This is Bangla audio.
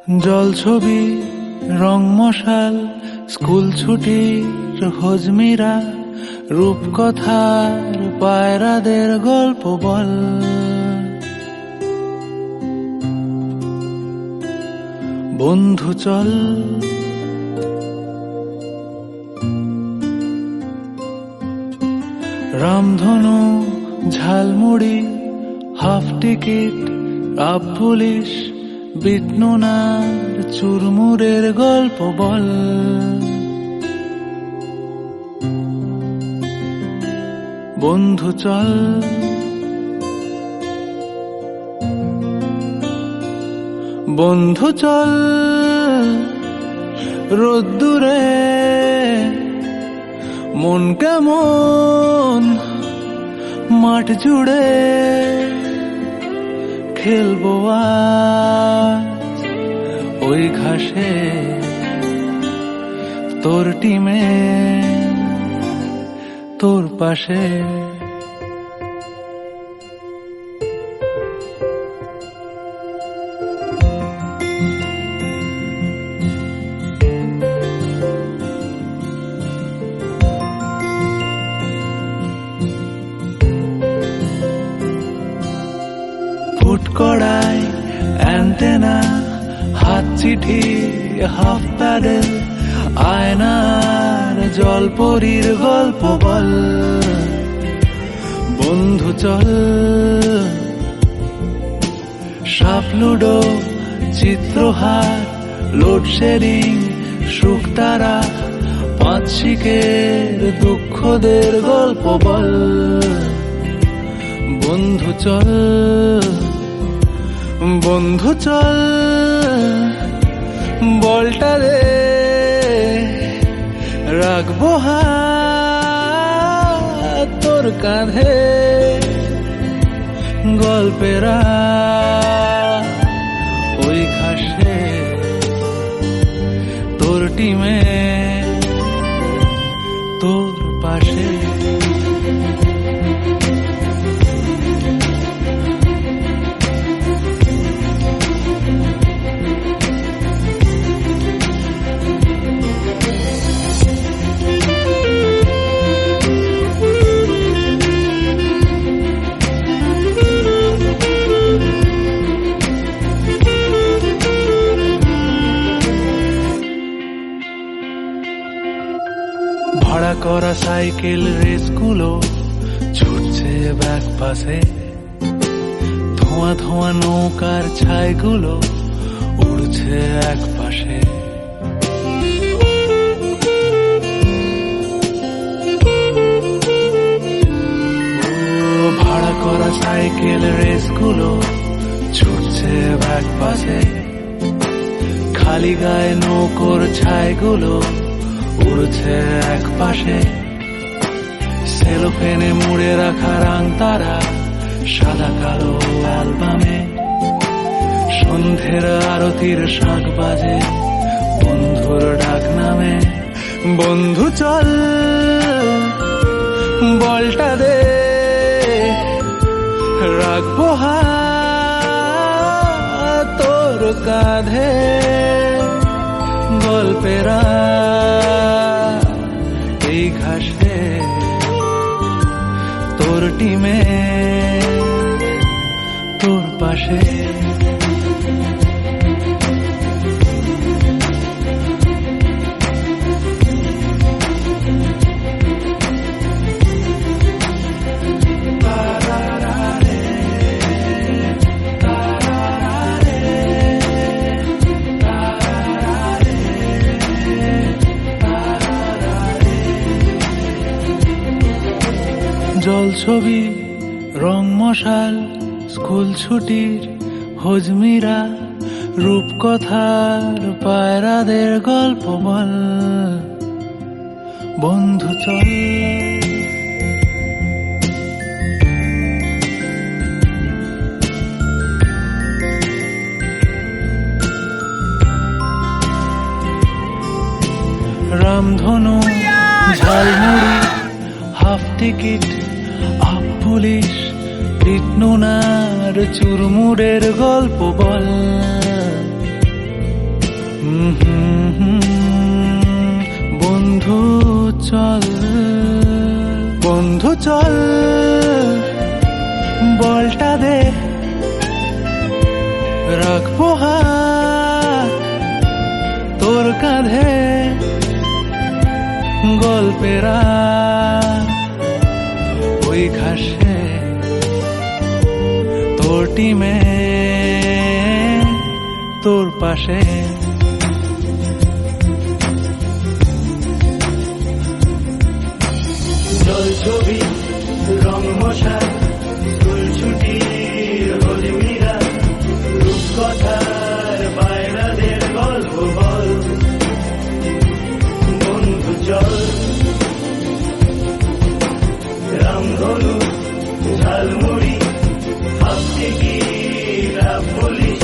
জল ছবি রং মশাল স্কুল ছুটির হজমিরা রূপকথার পায়রাদের গল্প বল। বন্ধু চল রামধনু ঝালমুড়ি হাফ টিকিট আপ পুলিশ বিটনুনার চুরমুরের গল্প বল। বন্ধু চল বন্ধু চল রোদ্দুরে মন কেমন মাঠ জুড়ে খেলবো আজ ওই ঘাসে তোর টিমে তোর পাশে। ফুটকড়াই অ্যান্টেনা হাত চিঠি হাফ প্যাডেল আয়নার জলপরীর গল্প বল। বন্ধু চল সাপ লুডো চিত্রহার লোডশেডিং শুকতারা পাঁচ শিকের দুঃখদের গল্প বল। বন্ধু চল বন্ধু চল বলটা দে রাখবো হাত তোর কাঁধে গল্পেরা ওই ঘাসে তোর টিমে তোর পাশে। ভাড়া করা সাইকেল রেসগুলো ছুটছে ব্যাক পাশে, ধোঁয়া ধোঁয়া নৌকার ছাইগুলো উড়ছে এক পাশে। ভাড়া করা সাইকেল রেসগুলো ছুটছে ব্যাক পাশে, খালি গায়ে নৌকোর ছাইগুলো উড়ছে এক পাশে। সেলোফেনে মুড়ে রাখা রাং তারা সাদা কালো অ্যালবামে, সন্ধ্যের আরতির শাঁখ বাজে বন্ধুর ডাক নামে। বন্ধু চল বলটা দে রাখবো হাত তোর কাঁধে গল্পেরা এই ঘাসে তোর টিমে তোর পাশে। জল ছবি রং মশাল স্কুল ছুটির হজমিরা রূপকথার পায়রাদের গল্প বল। বন্ধু চল রামধনু ঝালমুড়ি হাফ টিকিট আপ পুলিশ বিটনুনার চুরমুরের গল্প বল। বন্ধু চল, বন্ধু চল, বলটা দে, রাখবো হাত তোর কাঁধে, গল্পেরা ওই ঘাসে তোর টিমে তোর পাশে। জল ছবি রং মশা স্কুল ছুটির হলিমিরা রূপকথার বাইরাদের গল্প বল, বন্ধু চল, রামধনু jhalmuri half ticket half police